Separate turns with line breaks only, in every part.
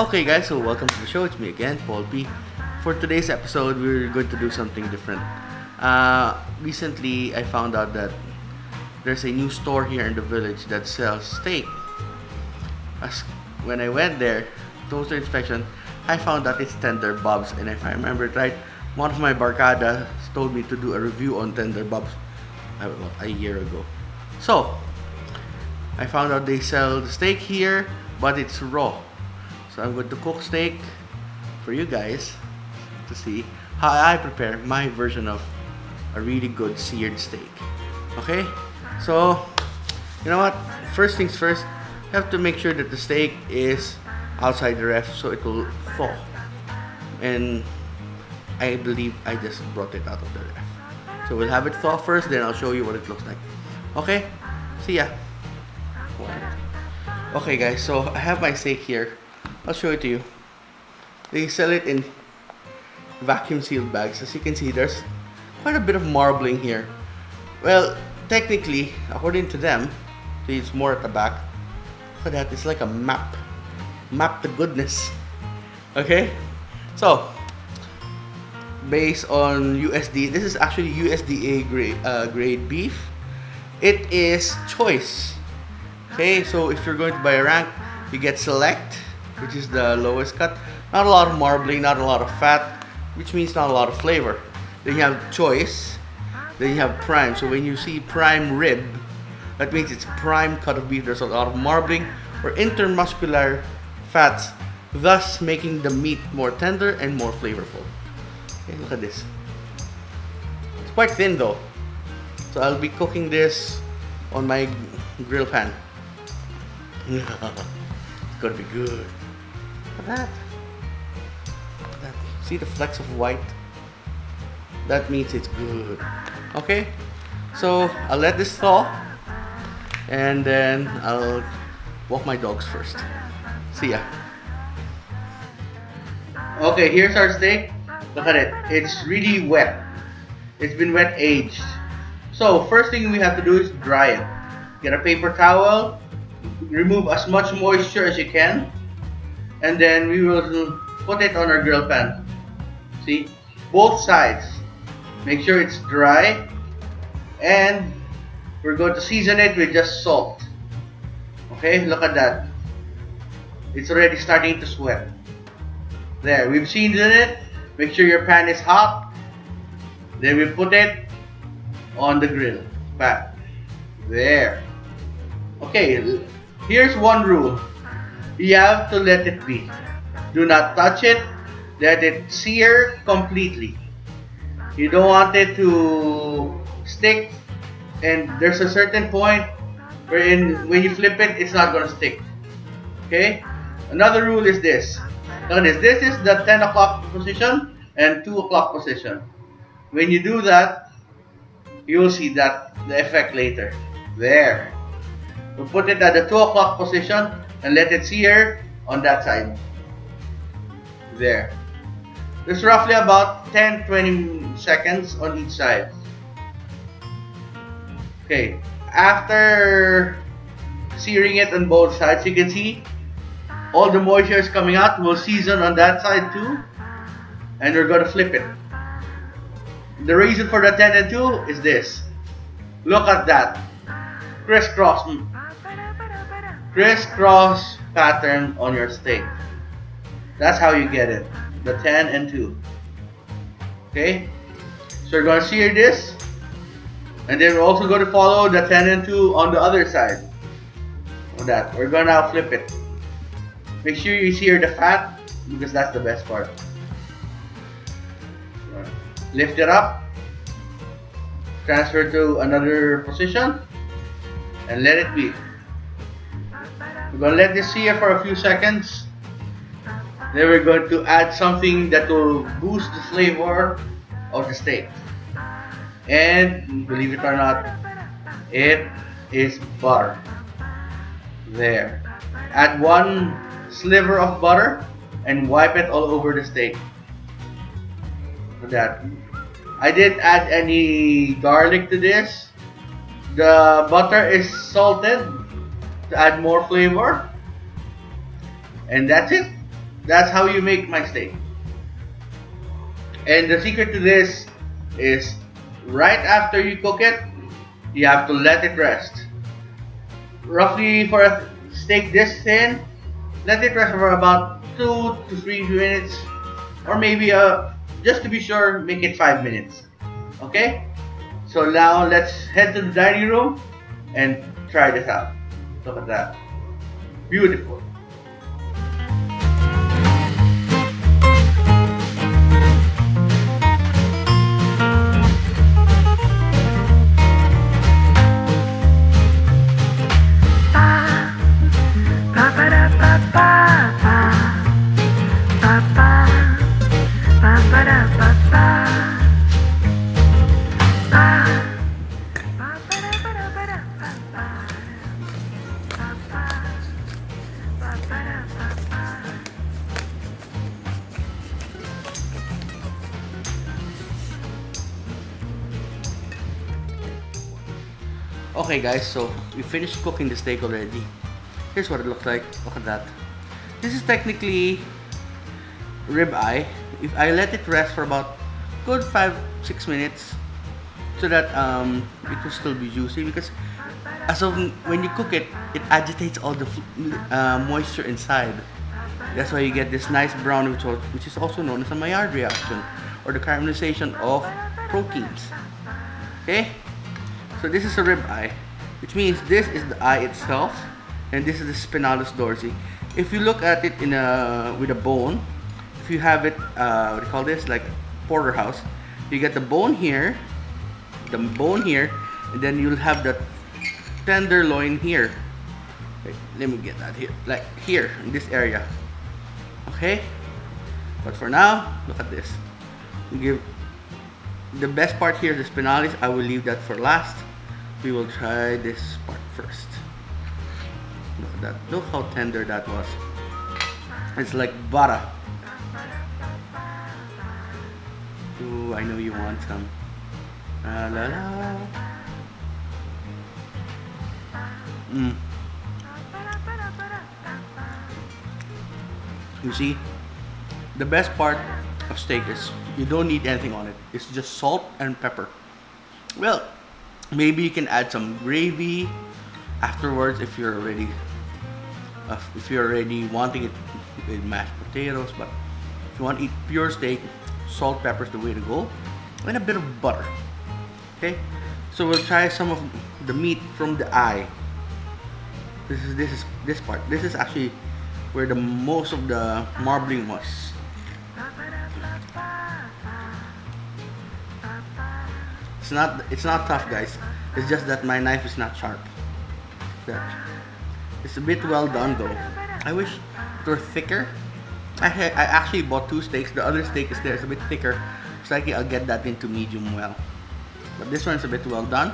Okay, guys, so welcome to the show. It's me again, Paul B. For today's episode, we're going to do something different. Recently, I found out that there's a new store here in the village that sells steak. As when I went there, closer inspection, I found out it's Tender Bobs, and if I remember it right, one of my barcadas told me to do a review on Tender Bobs a year ago. So, I found out they sell the steak here, but it's raw. So I'm going to cook steak for you guys to see how I prepare my version of a really good seared steak. Okay? So, you know what? First things first, you have to make sure that the steak is outside the ref so it will thaw. And I believe I just brought it out of the ref. So we'll have it thaw first, then I'll show you what it looks like. Okay? See ya. Okay guys, so I have my steak here. I'll show it to you. They sell it in vacuum sealed bags. As you can see, there's quite a bit of marbling here. Well, technically, according to them, see, it's more at the back. Look at that, it's like a map. Map to goodness. Okay? So, based on USD, this is actually USDA grade beef. It is choice. Okay, so if you're going to buy a rank, you get select, which is the lowest cut. Not a lot of marbling, not a lot of fat, which means not a lot of flavor. Then you have choice, then you have prime. So when you see prime rib, that means it's prime cut of beef. There's a lot of marbling or intermuscular fats, thus making the meat more tender and more flavorful. Okay, look at this. It's quite thin though. So I'll be cooking this on my grill pan. It's gonna be good. Look at that. Look at that. See the flecks of white? That means it's good. Okay? So I'll let this thaw and then I'll walk my dogs first. See ya. Okay, here's our steak. Look at it. It's really wet. It's been wet aged. So first thing we have to do is dry it. Get a paper towel, remove as much moisture as you can, and then we will put it on our grill pan. See? Both sides. Make sure it's dry, and we're going to season it with just salt. Okay, look at that. It's already starting to sweat. There, we've seasoned it. Make sure your pan is hot. Then we put it on the grill pan. There. Okay, here's one rule. You have to let it be. Do not touch it. Let it sear completely. You don't want it to stick, and there's a certain point wherein when you flip it, it's not going to stick. Okay? Another rule is this. Look at this. This is the 10 o'clock position and 2 o'clock position. When you do that, you will see that the effect later. There. We'll put it at the 2 o'clock position and let it sear on that side. There. There's roughly about 10-20 seconds on each side. Okay. After searing it on both sides, you can see all the moisture is coming out. We'll season on that side too. And we're going to flip it. The reason for the 10 and 2 is this. Look at that. Crisscross pattern on your steak. That's how you get it. The 10 and 2. Okay? So we're going to sear this. And then we're also going to follow the 10 and 2 on the other side. On that. We're going to now flip it. Make sure you sear the fat because that's the best part. Lift it up. Transfer to another position. And let it be. We're going to let this sear for a few seconds. Then we're going to add something that will boost the flavor of the steak. And believe it or not, it is butter. There. Add one sliver of butter and wipe it all over the steak. Look at that. I didn't add any garlic to this. The butter is salted to add more flavor. And that's it. That's how you make my steak. And the secret to this is right after you cook it, you have to let it rest. Roughly for a steak this thin, let it rest for about 2 to 3 minutes, or maybe just to be sure, make it 5 minutes. Okay? So now let's head to the dining room and try this out. Look at that. Beautiful. Okay guys, so we finished cooking the steak already. Here's what it looks like. Look at that. This is technically rib eye. If I let it rest for about good 5-6 minutes, so that it will still be juicy, because as of when you cook it, it agitates all the moisture inside. That's why you get this nice brown, which is also known as a Maillard reaction, or the caramelization of proteins. Okay, so this is a rib eye, which means this is the eye itself, and this is the spinalis dorsi. If you look at it in with a bone, if you have it, what do you call this, like porterhouse, you get the bone here, and then you'll have the tenderloin here. Okay, let me get that here, like here in this area. Okay, but for now, look at this. We give the best part here, the spinalis. I will leave that for last. We will try this part first. Look at that. Look how tender that was. It's like butter. Ooh, I know you want some. La la la. You see, the best part of steak is you don't need anything on it. It's just salt and pepper. Well, maybe you can add some gravy afterwards if you're already wanting it with mashed potatoes. But if you want to eat pure steak, salt, pepper is the way to go, and a bit of butter. Okay, so we'll try some of the meat from the eye. This part. This is actually where the most of the marbling was. It's not tough, guys. It's just that my knife is not sharp. It's a bit well done though. I wish it were thicker. I actually bought 2 steaks. The other steak is there. It's a bit thicker. So likely I'll get that into medium well. But this one's a bit well done.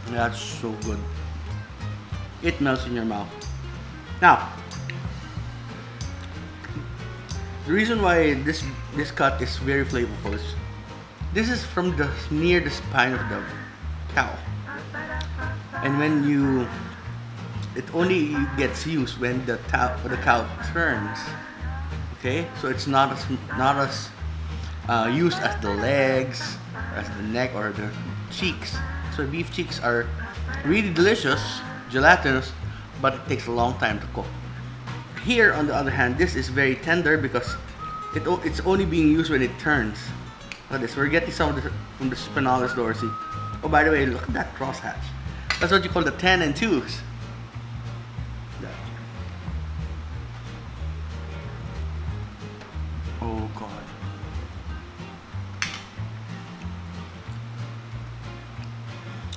That's so good. It melts in your mouth. Now, the reason why this cut is very flavorful is this is from near the spine of the cow, and when it only gets used when the cow turns. Okay, so it's not as used as the legs, as the neck, or the cheeks. So beef cheeks are really delicious, gelatinous, but it takes a long time to cook. Here, on the other hand, this is very tender because it's only being used when it turns. Look at this. We're getting some of this from the spinalis dorsi. Oh, by the way, look at that crosshatch. That's what you call the 10 and 2s. Oh God.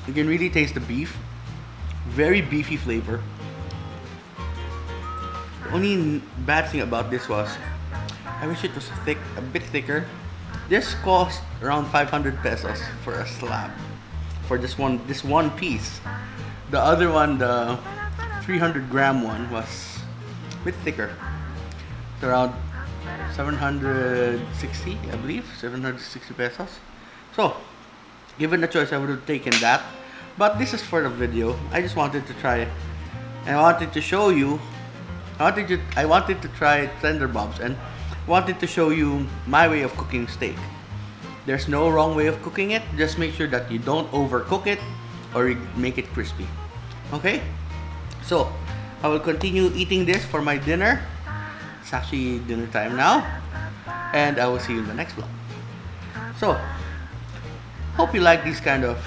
You can really taste the beef. Very beefy flavor. The only bad thing about this was I wish it was a bit thicker. This cost around 500 pesos for a slab, for this one piece. The other one, the 300-gram one, was a bit thicker. It's around 760, I believe, 760 pesos. So, given the choice, I would have taken that. But this is for the video. I just wanted to try it. And I wanted to show you. I wanted to try tender bobs and wanted to show you my way of cooking steak. There's no wrong way of cooking it. Just make sure that you don't overcook it or you make it crispy. Okay? So, I will continue eating this for my dinner. It's actually dinner time now. And I will see you in the next vlog. So, hope you like these kind of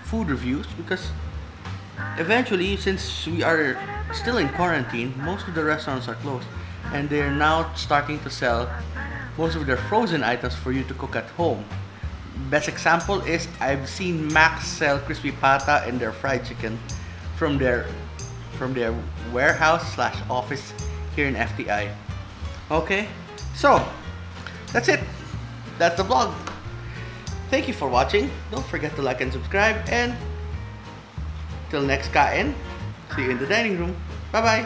food reviews because eventually, since we are still in quarantine, most of the restaurants are closed and they're now starting to sell most of their frozen items for you to cook at home. Best example is I've seen Max sell crispy pata and their fried chicken from their warehouse / office here in FTI. Okay, so that's it. That's the vlog. Thank you for watching. Don't forget to like and subscribe, and till next kain, see you in the dining room. Bye bye.